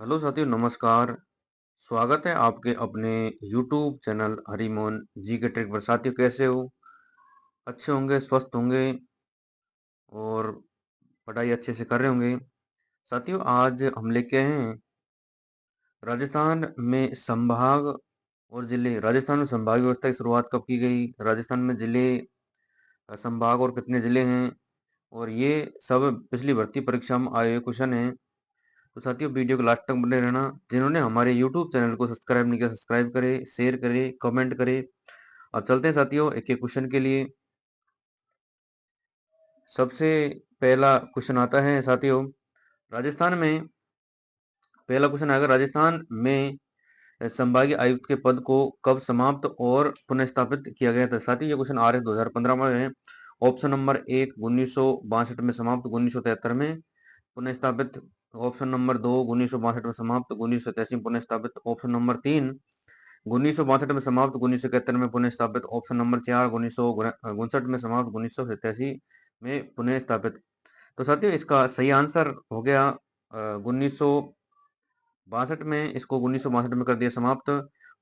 Hello साथियों, नमस्कार। स्वागत है आपके अपने यूट्यूब चैनल हरिमोहन जी के ट्रिक पर। साथियों, कैसे हो? अच्छे होंगे, स्वस्थ होंगे और पढ़ाई अच्छे से कर रहे होंगे। साथियों, आज हम लेके आए हैं राजस्थान में संभाग और जिले। राजस्थान में संभाग व्यवस्था की शुरुआत कब की गई, राजस्थान में जिले, संभाग और कितने जिले हैं, और ये सब पिछली भर्ती परीक्षा में आए हुए क्वेश्चन हैं। तो साथियों, वीडियो को लास्ट तक बने रहना। जिन्होंने हमारे यूट्यूब चैनल को सब्सक्राइब नहीं किया, सब्सक्राइब करें, शेयर करें, कमेंट करें। अब चलते हैं साथियों एक एक क्वेश्चन के लिए। सबसे पहला क्वेश्चन आता है साथियों, राजस्थान में पहला क्वेश्चन आएगा, राजस्थान में संभागीय आयुक्त के पद को कब समाप्त और पुनः किया गया था। साथियों, ये क्वेश्चन आ रहे 2015 में है। ऑप्शन नंबर एक 1962 में समाप्त, 1973 में पुनः स्थापित। ऑप्शन नंबर दो 1962 में समाप्त, 1987 में पुनः स्थापित। ऑप्शन नंबर तीन 1962 में समाप्त, 1971 में पुनः स्थापित। ऑप्शन नंबर चार 1959 में समाप्त, 1987 में पुनः स्थापित। तो साथियों, इसका सही आंसर हो गया 1962 में। इसको 1962 में कर दिया समाप्त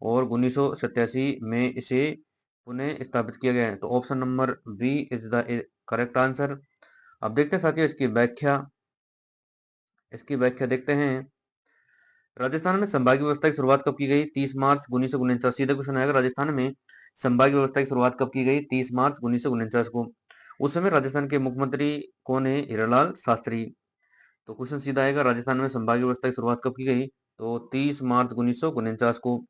और 1987 में इसे पुनः स्थापित किया गया है। तो option number B is the correct answer. अब देखते हैं साथियों इसकी व्याख्या देखते हैं। राजस्थान में संभागीय व्यवस्था की शुरुआत कब की गई? 30 मार्च 1949। सीधा क्वेश्चन आएगा, राजस्थान में संभागीय व्यवस्था की शुरुआत कब की गई? 30 मार्च 1949 को। उस समय राजस्थान के मुख्यमंत्री कौन है? हीरालाल शास्त्री। तो क्वेश्चन सीधा आएगा, राजस्थान में संभागीय व्यवस्था की शुरुआत कब की गई? तो 30 मार्च 1949 को।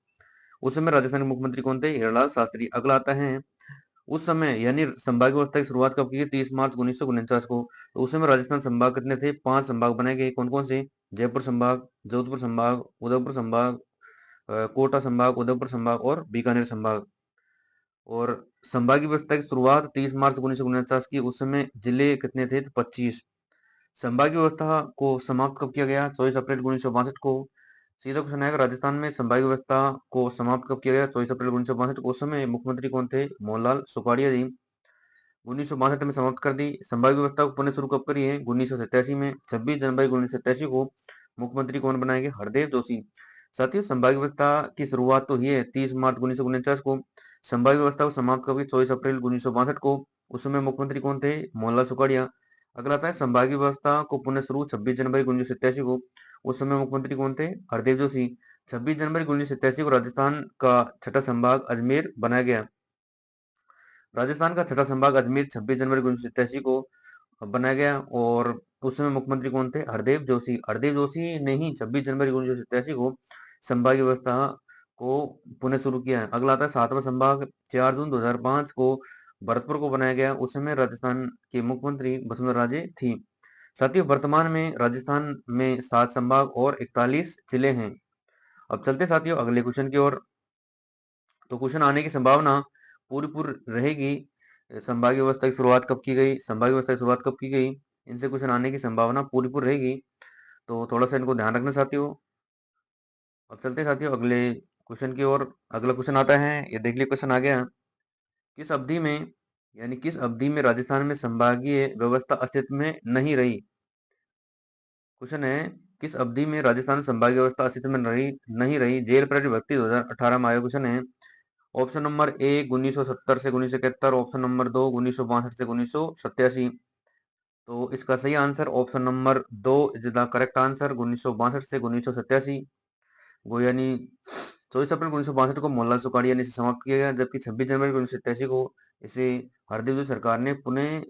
उस समय राजस्थान के मुख्यमंत्री कौन थे? हीरालाल शास्त्री। अगला आता है, उस समय यानी संभागीय व्यवस्था की शुरुआत कब की गई? 30 मार्च 1949 को। तो उस समय राजस्थान संभाग कितने थे? 5 संभाग बनाए गए। कौन कौन से? जयपुर संभाग, जोधपुर संभाग, उदयपुर संभाग, कोटा संभाग, उदयपुर संभाग और बीकानेर संभाग। और संभागीय व्यवस्था की शुरुआत 30 मार्च 1949 की। उस समय जिले कितने थे? तो 25। संभागीय व्यवस्था को समाप्त कब किया गया? 24 अप्रैल 1962 को। सीधा क्वेश्चन आएगा, राजस्थान में संभागीय व्यवस्था को समाप्त कब किया गया? 24 अप्रैल 1962 को। उस समय मुख्यमंत्री कौन थे? मोहनलाल सुखाड़िया जी। 1962 में समाप्त कर दी। संभागीय व्यवस्था को पुनः शुरू कब करी है? 1987 में। 26 जनवरी 1987 को मुख्यमंत्री कौन बनाएंगे? हरदेव जोशी। साथियों, संभागीय व्यवस्था की शुरुआत तो हुई है 30 मार्च 1949 को। संभागीय व्यवस्था को समाप्त कब हुई? 24 अप्रैल 1962 को। उस समय मुख्यमंत्री कौन थे? मोहनलाल सुखाड़िया। अगला आता है, संभागीय व्यवस्था को पुनः शुरू 26 जनवरी 1987 को। उस समय मुख्यमंत्री कौन थे? हरदेव जोशी। 26 जनवरी 1987 को राजस्थान का छठा संभाग अजमेर बनाया गया। राजस्थान का छठा संभाग अजमेर 26 जनवरी 1987 को बनाया गया। और उस समय मुख्यमंत्री कौन थे? हरदेव जोशी। हरदेव जोशी ने ही 26 जनवरी 1987 को संभागीय व्यवस्था को पुनः शुरू किया है। अगला आता है सातवां संभाग, 4 जून 2005 को भरतपुर को बनाया गया। उस समय राजस्थान के मुख्यमंत्री वसुंधरा राजे थी। साथियों, वर्तमान में राजस्थान में 7 संभाग और 41 जिले हैं। अब चलते साथियों अगले क्वेश्चन की ओर। तो क्वेश्चन आने की संभावना पूरी पूरी रहेगी। संभागीय व्यवस्था की शुरुआत कब की गई? संभागीय व्यवस्था की शुरुआत कब की गई? इनसे क्वेश्चन आने की संभावना पूरी पूरी रहेगी। तो थोड़ा सा इनको ध्यान रखना साथियों। अब चलते हैं साथियों अगले क्वेश्चन की ओर। अगला क्वेश्चन आता है, ये देख लीजिए क्वेश्चन आ गया। किस अवधि में किस अवधि में राजस्थान में संभागीय व्यवस्था अस्तित्व में नहीं रही? क्वेश्चन है, किस अवधि में राजस्थान में संभागीय व्यवस्था अस्तित्व में नहीं रही? जेल प्रहरी भर्ती 2018 में आया क्वेश्चन है। ऑप्शन नंबर एक 1970 से 1971। ऑप्शन नंबर दो 1962 से 1987। तो इसका सही आंसर ऑप्शन नंबर दो इज द करेक्ट आंसर, 1962 से 1987 को। यानी 24 अप्रैल 1962 को मोहनलाल सुखाड़िया ने इसे समाप्त किया गया, जबकि 26 जनवरी 1987 को इसे हरदेव जी सरकार ने पुनः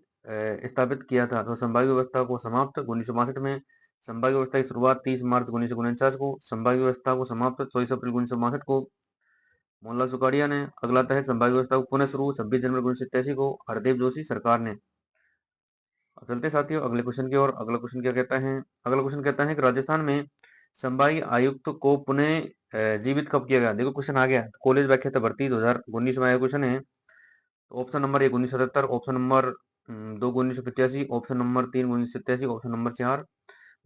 स्थापित किया था। तो संभागीय व्यवस्था को समाप्त 1962 में, संभागीय व्यवस्था की शुरुआत 30 मार्च 1949 को, संभागीय व्यवस्था को समाप्त 24 अप्रैल 1962 को मोहनलाल सुखाड़िया ने। अगला आता है, संभागीय व्यवस्था को पुनः शुरू 26 जनवरी 1987 को हरदेव जोशी सरकार ने। अब चलते साथियों अगले क्वेश्चन की ओर। अगला क्वेश्चन क्या कहता है? अगला क्वेश्चन कहता है कि राजस्थान में संभागीय आयुक्त को पुनः जीवित कब किया गया? देखो क्वेश्चन आ गया, कॉलेज व्याख्याता भर्ती 2019 में आया क्वेश्चन है। तो ऑप्शन नंबर एक 1977, ऑप्शन नंबर दो 1985, ऑप्शन नंबर तीन 1987, ऑप्शन नंबर चार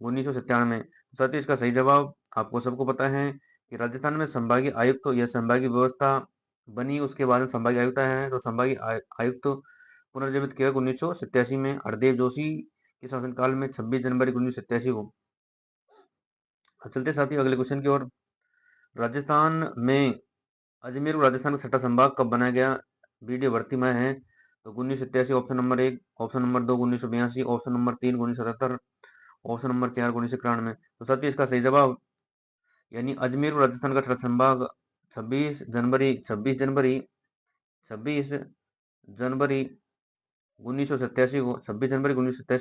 1997। साथियों, इसका सही जवाब आपको सबको पता है कि राजस्थान में संभागीय आयुक्त या संभागीय व्यवस्था बनी, उसके बाद में संभागीय आयुक्त आया है। तो संभागीय आयुक्त पुनर्जीवित किया 1987 में हरदेव जोशी के शासनकाल में 26 जनवरी 1987 को। अब चलते हैं साथियों अगले क्वेश्चन की ओर। राजस्थान में अजमेर को राजस्थान का छठा संभाग कब बनाया गया? वीडियो भर्ती में है तो 1987 option number 1, option number 2 1982, option number 3 1977, option number 4 1991। तो साथियों इसका सही जवाब यानी अजमेर को राजस्थान का छठा संभाग 26 जनवरी 26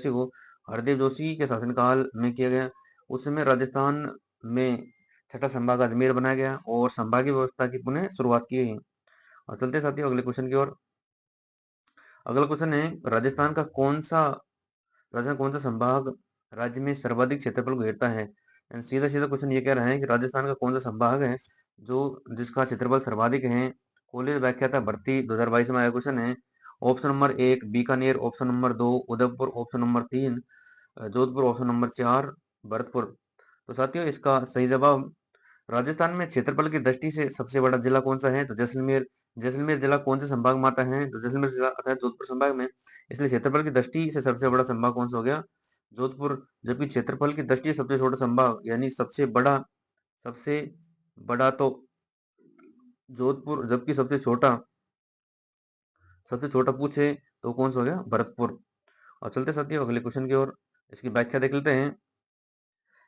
को हरदेव जोशी के शासनकाल में किया गया। उस समय राजस्थान में छठा संभाग अजमेर बनाया गया और संभागीय व्यवस्था की पुनः शुरुआत की गई। और चलते हैं साथियों अगले क्वेश्चन की ओर। अगला क्वेश्चन है राजस्थान कौन सा संभाग राज्य में सर्वाधिक क्षेत्रफल को घेरता है? यानी सीधा सीधा क्वेश्चन ये कह रहा है कि राजस्थान का कौन सा संभाग है जो जिसका क्षेत्रफल सर्वाधिक है। कॉलेज व्याख्याता भर्ती 2022 में आया क्वेश्चन है। Option number 1 Bikaner, option number 2 Udaipur, option number 3 Jodhpur, option number 4 Bharatpur. तो साथियों इसका सही जवाब राजस्थान में क्षेत्रफल की दृष्टि से सबसे बड़ा जिला कौन सा है? तो जैसलमेर। जैसलमेर जिला कौन से संभाग में आता है? तो जैसलमेर जिला आता है जोधपुर संभाग में। इसलिए क्षेत्रफल की दृष्टि से सबसे बड़ा संभाग कौन सा हो गया? जोधपुर। जबकि क्षेत्रफल की दृष्टि से सबसे छोटा संभाग यानी सबसे बड़ा तो जोधपुर, जबकि सबसे छोटा पूछे तो कौन सा हो गया? भरतपुर। और चलते साथियों अगले क्वेश्चन की ओर। इसकी व्याख्या देख लेते हैं।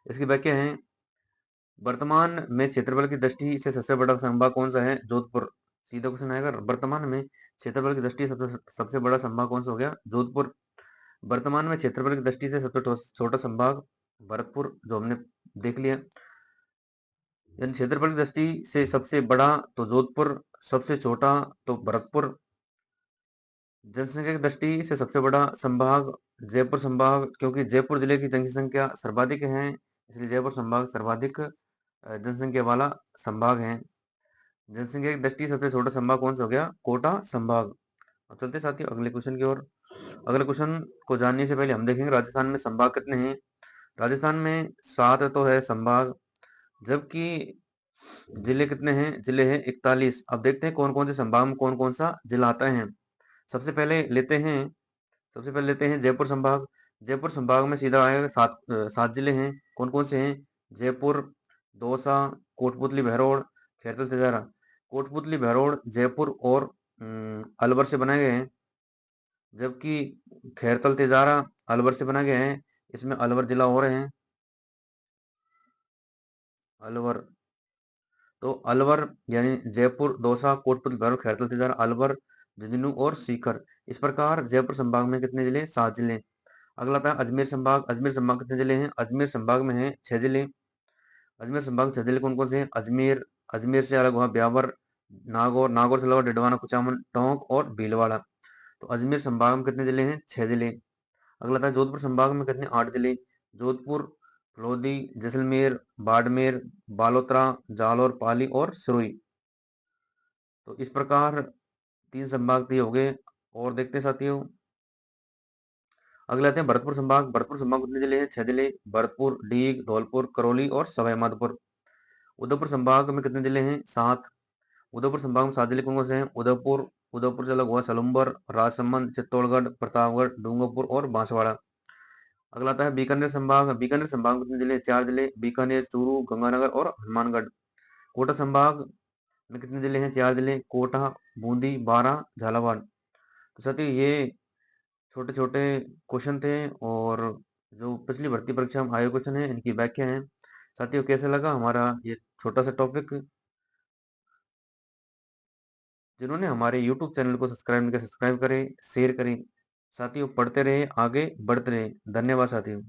इसकी व्याख्या है वर्तमान में क्षेत्रफल की दृष्टि से सबसे बड़ा संभाग कौन सा है? जोधपुर। सीधा क्वेश्चन आएगा वर्तमान में क्षेत्रफल की दृष्टि से सबसे बड़ा संभाग कौन सा हो गया? जोधपुर। वर्तमान में क्षेत्रफल की दृष्टि से सबसे छोटा संभाग भरतपुर, जो हमने देख लिया। यानी क्षेत्रफल की दृष्टि से सबसे बड़ा तो जोधपुर, सबसे छोटा तो भरतपुर। जनसंख्या की दृष्टि से सबसे बड़ा संभाग जयपुर संभाग, क्योंकि जयपुर जिले की जनसंख्या सर्वाधिक है, इसलिए जयपुर संभाग सर्वाधिक जनसंख्या वाला संभाग है। जनसंख्या की दृष्टि से सबसे छोटा संभाग कौन सा हो गया? कोटा संभाग। अब चलते साथियों अगले क्वेश्चन की ओर। अगले क्वेश्चन को जानने से पहले हम देखेंगे राजस्थान में संभाग कितने हैं। राजस्थान में 7 तो है संभाग, जबकि जिले कितने हैं? जिले हैं 41। अब देखते हैं कौन कौन से संभाग में कौन कौन सा जिला आता है। सबसे पहले लेते हैं सबसे पहले लेते हैं जयपुर संभाग। जयपुर संभाग में सीधा आएगा 7 जिले हैं। कौन कौन से हैं? जयपुर, दौसा, कोटपुतली, बहरौड़, खैरतल, तिजारा। कोटपुतली, बहरौड़ जयपुर और अलवर से बनाए गए हैं, जबकि खैरतल, तिजारा अलवर से बनाए गए हैं। इसमें अलवर जिला हो रहे हैं। अलवर तो अलवर यानी जयपुर, दौसा, कोटपुतली, बहरौड़, खैरतल, तिजारा, अलवर, झुंझुनू और सीकर। इस प्रकार जयपुर संभाग में कितने जिले? 7 जिले। अगला था अजमेर संभाग। अजमेर संभाग कितने जिले हैं? अजमेर संभाग में है 6 जिले। अजमेर संभाग 6 जिले कौन कौन से हैं? अजमेर, अजमेर से अलग हुआ ब्यावर, नागौर, नागौर से अलग हुआ डिडवाना, कुचामन, टोंक और भीलवाड़ा। तो अजमेर संभाग में कितने जिले हैं? 6 जिले। अगला था जोधपुर संभाग में कितने? 8 जिले। जोधपुर, लोधी, जैसलमेर, बाड़मेर, बालोतरा, जालौर, पाली और सिरोही। तो इस प्रकार 3 संभाग दिए हो गए। और देखते हैं साथियों अगले आते हैं भरतपुर संभाग। भरतपुर संभाग कितने जिले हैं? 6 जिले। भरतपुर, डीग, धौलपुर, करौली और सवाई माधोपुर। उदयपुर संभाग में कितने जिले हैं? 7। उदयपुर संभाग में 7 जिले कौन कौन से हैं? उदयपुर, उदयपुर से अलग हुआ सलुम्बर, राजसमंद, चित्तौड़गढ़, प्रतापगढ़, डूंगरपुर और बांसवाड़ा। अगला आता है बीकानेर संभाग। बीकानेर संभाग में कितने जिले? 4 जिले। बीकानेर, चूरू, गंगानगर और हनुमानगढ़। कोटा संभाग में कितने जिले हैं? 4 जिले। कोटा, बूंदी, बारां, झालावाड़। तो साथियों ये छोटे छोटे क्वेश्चन थे और जो पिछली भर्ती परीक्षा में आए क्वेश्चन है इनकी व्याख्या है। साथियों कैसा लगा हमारा ये छोटा सा टॉपिक? जिन्होंने हमारे YouTube चैनल को सब्सक्राइब नहीं किया सब्सक्राइब करें, शेयर करें। साथियों पढ़ते रहे, आगे बढ़ते रहे। धन्यवाद साथियों।